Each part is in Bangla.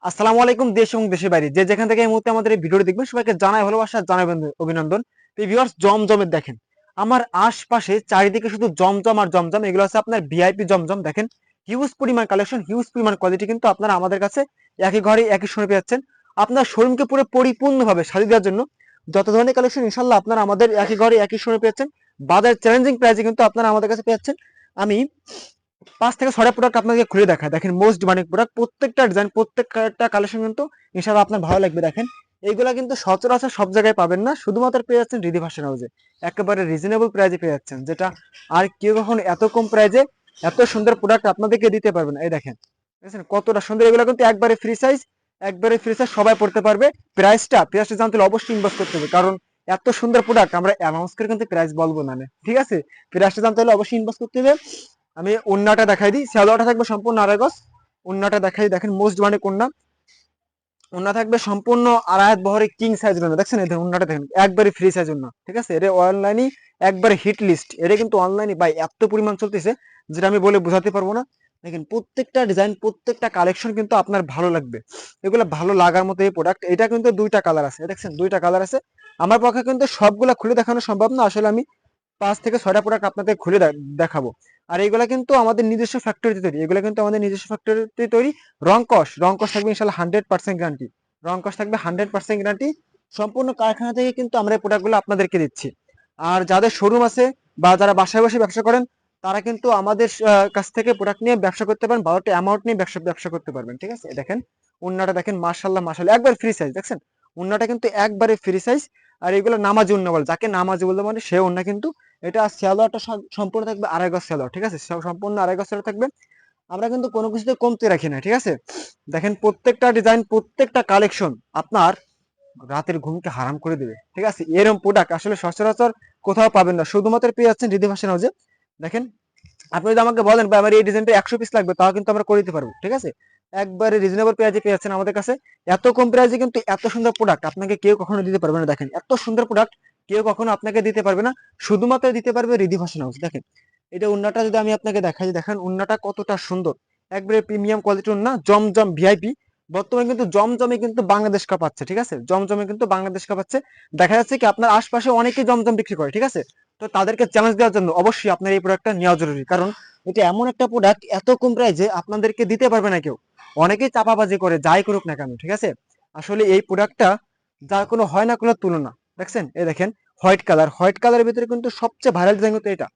আসসালামু আলাইকুম দেশ এবং দেশের বাইরে যে যেখান থেকে এই মুহূর্তে আমাদের এই ভিডিওটি দেখবেন সবাইকে জানাই ভালোবাসা জানাই অভিনন্দন। ভিউয়ার্স জমজমের দেখেন আমার আশপাশে চারিদিকে শুধু জমজম আর জমজম, এগুলো আছে আপনার ভিআইপি জমজম। দেখেন হিউজ পরিমাণ কালেকশন, হিউজ পরিমাণ কোয়ালিটি, কিন্তু আপনারা আমাদের কাছে একই ঘরে একই সময় পেয়ে যাচ্ছেন। আপনার শোরুমকে পুরো পরিপূর্ণভাবে সাজিয়ে দেওয়ার জন্য যত ধরনের কালেকশন ইনশাল্লাহ আপনারা আমাদের একই ঘরে একই সময় পেয়ে যাচ্ছেন। বাজার চ্যালেঞ্জিং প্রাইসে কিন্তু আপনারা আমাদের কাছে পেয়ে যাচ্ছেন। আমি 5 থেকে 6টা প্রোডাক্ট আপনাকে খুলে দেখায়। দেখেন মোস্ট ডিমান্ডিং প্রোডাক্ট, প্রত্যেকটা ডিজাইন প্রত্যেকটা কালেকশন কিন্তু ইনশাআল্লাহ আপনার ভালো লাগবে। দেখেন এইগুলা কিন্তু সচরাচর সব জায়গায় পাবেন না, শুধুমাত্র পেয়ে যাচ্ছেন রিদি ফ্যাশন হাউসে একেবারে রিজনেবল প্রাইসে পেয়ে যাচ্ছেন, যেটা আর কেউ কখনো এত কম প্রাইসে এত সুন্দর প্রোডাক্ট আপনাদেরকে দিতে পারবেন। এই দেখেন দেখছেন কতটা সুন্দর, এগুলো কিন্তু একবারে ফ্রি সাইজ, একবারে ফ্রি সাইজ, সবাই পড়তে পারবে। প্রাইসটা জানতে হলে অবশ্যই ইনভেস্ট করতে হবে, কারণ এত সুন্দর প্রোডাক্ট আমরা অ্যানাউন্স করে কিন্তু প্রাইস বলবো না, ঠিক আছে? প্রাইসটা জানতে হলে অবশ্যই ইনভেস্ট করতে হবে। আমি ওন্নাটা দেখাই দিই, সালোয়ারটা থাকবে সম্পূর্ণ আড়াই গজ। ওন্নাটা দেখাই, দেখেন মোস্ট ডিমান্ডিং ওন্না। ওন্না থাকবে সম্পূর্ণ আড়াই বহরে কিং সাইজ ওন্না। দেখছেন এই ওন্নাটা দেখেন একবারে ফ্রি সাইজ ওন্না, ঠিক আছে? এটা অনলাইনে একবারে হিট লিস্ট, এটা কিন্তু অনলাইনে বাই এত পরিমাণ চলতেছে যেটা আমি বলে বোঝাতে পারবো না। দেখেন প্রত্যেকটা ডিজাইন প্রত্যেকটা কালেকশন কিন্তু আপনার ভালো লাগবে, এগুলো ভালো লাগার মতো এই প্রোডাক্ট। এটা কিন্তু দুইটা কালার আছে, দেখছেন দুইটা কালার আছে। আমার পক্ষে কিন্তু সবগুলা খুলে দেখানো সম্ভব না, আসলে আমি 5 থেকে 6টা প্রোডাক্ট আপনাদের খুলে দেখাবো। আর এইগুলা কিন্তু আমাদের নিজস্ব ফ্যাক্টরিতে তৈরি, এগুলো কিন্তু আমাদের নিজস্ব ফ্যাক্টরিতে তৈরি। রং কস থাকবে ইনশাল্লাহ 100% গ্যারান্টি। রং কস থাকবে 100% গ্যারান্টি। সম্পূর্ণ কারখানা থেকে কিন্তু আমরা এই প্রোডাক্টগুলো আপনাদেরকে দিচ্ছি। আর যাদের শোরুম আছে বা যারা বাসায় বসে ব্যবসা করেন, তারা কিন্তু আমাদের কাছ থেকে প্রোডাক্ট নিয়ে ব্যবসা করতে পারেন, ভালো একটা অ্যামাউন্ট নিয়ে ব্যবসা করতে পারবেন, ঠিক আছে? দেখেন উন্নাটা দেখেন, মাশাল্লাহ মাশাল্লাহ, একবার ফ্রি সাইজ। দেখছেন উন্নাটা কিন্তু একবারে ফ্রি সাইজ। আর এগুলো নামাজি উন্না বলে, যাকে নামাজি বলতে মানে সে উন্না কিন্তু। এটা সালোয়ারটা সম্পূর্ণ থাকবে আড়াই গজ সালোয়ার, ঠিক আছে? সম্পূর্ণ আড়াই গজ সালোয়ার থাকবে। আমরা কিন্তু কোনো কিছুতে কমতে রাখি না, ঠিক আছে? দেখেন প্রত্যেকটা ডিজাইন প্রত্যেকটা কালেকশন আপনার রাতের ঘুমকে হারাম করে দিবে, ঠিক আছে? এরকম প্রোডাক্ট আসলে সচরাচর কোথাও পাবেন না, শুধুমাত্র পেয়ে যাচ্ছেন রিদি ফ্যাশন হাউসে। দেখেন আপনি যদি আমাকে বলেন ভাই আমার এই ডিজাইনটা 100 পিস লাগবে, তাও কিন্তু আমরা করে দিতে পারবো, ঠিক আছে? একবারে রিজনেবল প্রাইসে পেয়ে যাচ্ছেন আমাদের কাছে। এত কম প্রাইসে কিন্তু এত সুন্দর প্রোডাক্ট আপনাকে কেউ কখনো দিতে পারবে না। দেখেন এত সুন্দর প্রোডাক্ট কেউ কখনো আপনাকে দিতে পারবে না, শুধুমাত্র দিতে পারবে রিদি ফ্যাশন হাউস। দেখেন এটা উন্নাটা যদি আমি আপনাকে দেখাই, দেখেন উন্নাটা কতটা সুন্দর, একবারে প্রিমিয়াম কোয়ালিটির উন্না, জমজম ভিআইপি। বর্তমানে কিন্তু জমজমে কিন্তু বাংলাদেশ কাপ পাচ্ছে, ঠিক আছে? জমজমে কিন্তু বাংলাদেশ কাপ পাচ্ছে। দেখা যাচ্ছে কি আপনার আশপাশে অনেকেই জমজম বিক্রি করে, ঠিক আছে? তো তাদেরকে চ্যালেঞ্জ দেওয়ার জন্য অবশ্যই আপনার এই প্রোডাক্টটা নেওয়া জরুরি, কারণ এটা এমন একটা প্রোডাক্ট এত কম প্রাইসে আপনাদেরকে দিতে পারবে না কেউ। অনেকেই চাপাবাজি করে যাই করুক না কেন, ঠিক আছে? আসলে এই প্রোডাক্টটা যার কোনো হয় না কোনো তুলনা। দেখছেন এই দেখেন হোয়াইট কালারের ভিতরে কিন্তু সবচেয়ে ভাইরাল ডিজাইন কিন্তু এটা।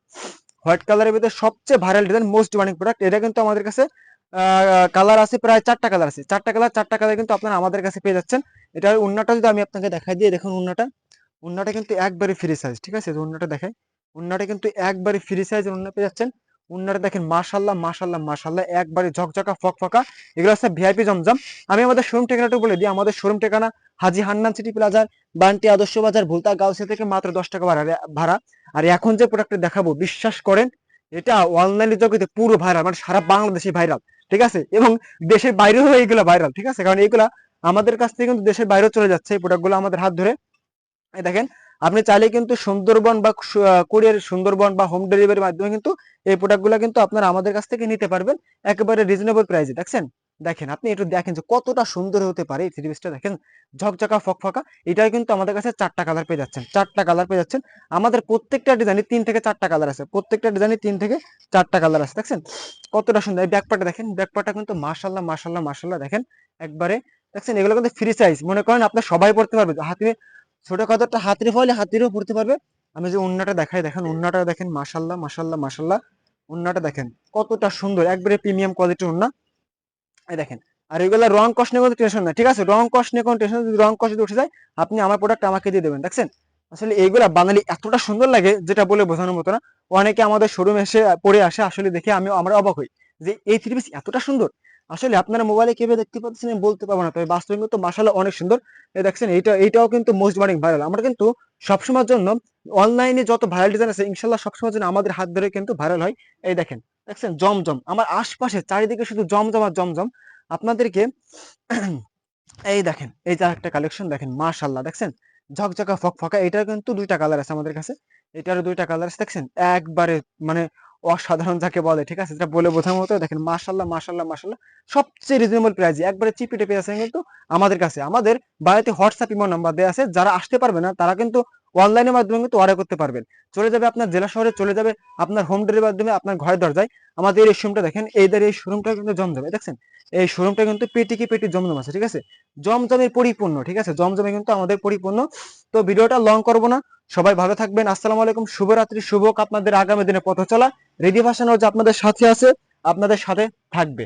হোয়াইট কালারের ভিতরে সবচেয়ে viral design, most demanding product. এটা কিন্তু আমাদের কাছে কালার আছে প্রায় 4টা কালার আছে, 4টা কালার কিন্তু আপনারা আমাদের কাছে পেয়ে যাচ্ছেন। এটার উন্নাটা যদি আমি আপনাকে দেখাই দিই, দেখুন উন্নাটা কিন্তু একবারে ফ্রি সাইজ, ঠিক আছে? উন্নাটা দেখাই, উন্নাটা কিন্তু একবারে ফ্রি সাইজ উন্না পেয়ে যাচ্ছেন। উন্নাটা দেখেন মাশাল্লাহ মাশাল্লাহ মাশাল্লাহ, একবারে ঝকঝকা ফকফকা। এগুলো হচ্ছে ভিআইপি জমজম। আমি আমাদের শোরুম ঠিকানাটা বলে দিই, আমাদের শোরুম ঠিকানা হাজি হান্নান সিটি প্লাজার, বান্টি আদর্শ বাজার, ভুলতা গাউসিয়া থেকে মাত্র 10 টাকা ভাড়া। আর এখন যে প্রোডাক্টটা দেখাবো বিশ্বাস করেন এটা অনলাইন জগতে পুরো ভাইরাল, মানে সারা বাংলাদেশে ভাইরাল, ঠিক আছে? এবং দেশের বাইরেও এইগুলো ভাইরাল, ঠিক আছে? কারণ এইগুলা আমাদের কাছ থেকে কিন্তু দেশের বাইরেও চলে যাচ্ছে এই প্রোডাক্টগুলো আমাদের হাত ধরে। এই দেখেন আপনি চাইলে কিন্তু সুন্দরবন বা কোরিয়ার সুন্দরবন বা হোম ডেলিভারির মাধ্যমে কিন্তু এই প্রোডাক্টগুলো কিন্তু আপনারা আমাদের কাছ থেকে নিতে পারবেন একেবারে রিজনেবল প্রাইসে। দেখছেন দেখেন আপনি একটু দেখেন যে কতটা সুন্দর হতে পারে এই থ্রি পিসটা। দেখেন ঝকঝকা ফকফকা। এটাই কিন্তু আমাদের কাছে 4টা কালার পেয়ে যাচ্ছেন, 4টা কালার পেয়ে যাচ্ছেন। আমাদের প্রত্যেকটা ডিজাইনে 3 থেকে 4টা কালার আছে, প্রত্যেকটা ডিজাইনে 3 থেকে 4টা কালার আছে। দেখছেন কতটা সুন্দর। এই ব্যাকপার্টটা দেখেন, ব্যাকপার্টটা কিন্তু মাশাল্লাহ মাশাল্লাহ মাশাল্লাহ। দেখেন একবারে, দেখছেন এগুলো কিন্তু ফ্রি সাইজ, মনে করেন আপনি সবাই পড়তে পারবে, হাতে ছোটখাটো হাতির ফলে হাতিরও পড়তে পারবে। আমি যে উন্নাটা দেখাই, দেখেন উন্নাটা দেখেন মাশাল্লাহ মাশাল্লাহ মাশাল্লাহ। উন্নাটা দেখেন কতটা সুন্দর, একবারে প্রিমিয়াম কোয়ালিটির উন্না। এই দেখেন আর এগুলা রং কস নিয়ে কোনো টেনশন নাই, ঠিক আছে? রং কস নিয়ে কোনো টেনশন, যদি রং কস যদি উঠে যায় আপনি আমার প্রোডাক্ট আমাকে দিয়ে দেবেন। দেখছেন আসলে এইগুলা বাঙালি এতটা সুন্দর লাগে যেটা বলে বোঝানোর মতো না। অনেকে আমাদের শোরুমে এসে পরে আসে, আসলে দেখে আমরা অবাক হই যে এই থ্রি পিস এতটা সুন্দর। আসলে আপনারা মোবাইলে কিভাবে দেখতে পাচ্ছেন আমি বলতে পারবো না, তবে বাস্তবে কিন্তু মাশাআল্লাহ অনেক সুন্দর। এই দেখছেন এইটাও কিন্তু মোস্ট ডিমান্ডিং ভাইরাল। আমরা কিন্তু সবসময়ের জন্য অনলাইনে যত ভাইরাল ডিজাইন আছে ইনশাল্লাহ সবসময়ের জন্য আমাদের হাত ধরে কিন্তু ভাইরাল হয়। এই দেখেন দেখছেন জমজম, আমার আশপাশে চারিদিকে শুধু জমজম আর জমজম। আপনাদেরকে এই দেখেন এই যে একটা কালেকশন দেখেন মাশাআল্লাহ, দেখছেন ঝকঝকা ফকফকা। এটার কিন্তু 2টা কালার আছে আমাদের কাছে, এটারও 2টা কালার আছে। দেখছেন একবারে মানে অসাধারণ যাকে বলে, ঠিক আছে, এটা বলে বোঝার মতো। দেখেন মাশাল্লাহ মাশাল্লাহ মাশাল্লাহ, সবচেয়ে রিজনেবল প্রাইস, একবারে চিপি টেপে আছে কিন্তু আমাদের কাছে। আমাদের বাড়িতে হোয়াটসঅ্যাপ ইমো নাম্বার দেওয়া আছে, যারা আসতে পারবে না তারা কিন্তু অনলাইনের মাধ্যমে কিন্তু অর্ডার করতে পারবেন। চলে যাবে আপনার জেলা শহরে, চলে যাবে আপনার হোম ডেলিভারির মাধ্যমে আপনার ঘরের দরজায়। আমাদের এই শোরুমটা দেখেন, এই শোরুমটা কিন্তু জমজমে, দেখছেন এই শোরুমটা কিন্তু পেটি কি পেটি জমজম আছে, ঠিক আছে, জমজমে পরিপূর্ণ, ঠিক আছে, জমজমে কিন্তু আমাদের পরিপূর্ণ। তো ভিডিওটা লং করবো না, সবাই ভালো থাকবেন, আসসালামু আলাইকুম, শুভরাত্রি, শুভ হোক আপনাদের আগামী দিনে পথ চলা। রেডি ভাষা যে আপনাদের সাথে আছে, আপনাদের সাথে থাকবে।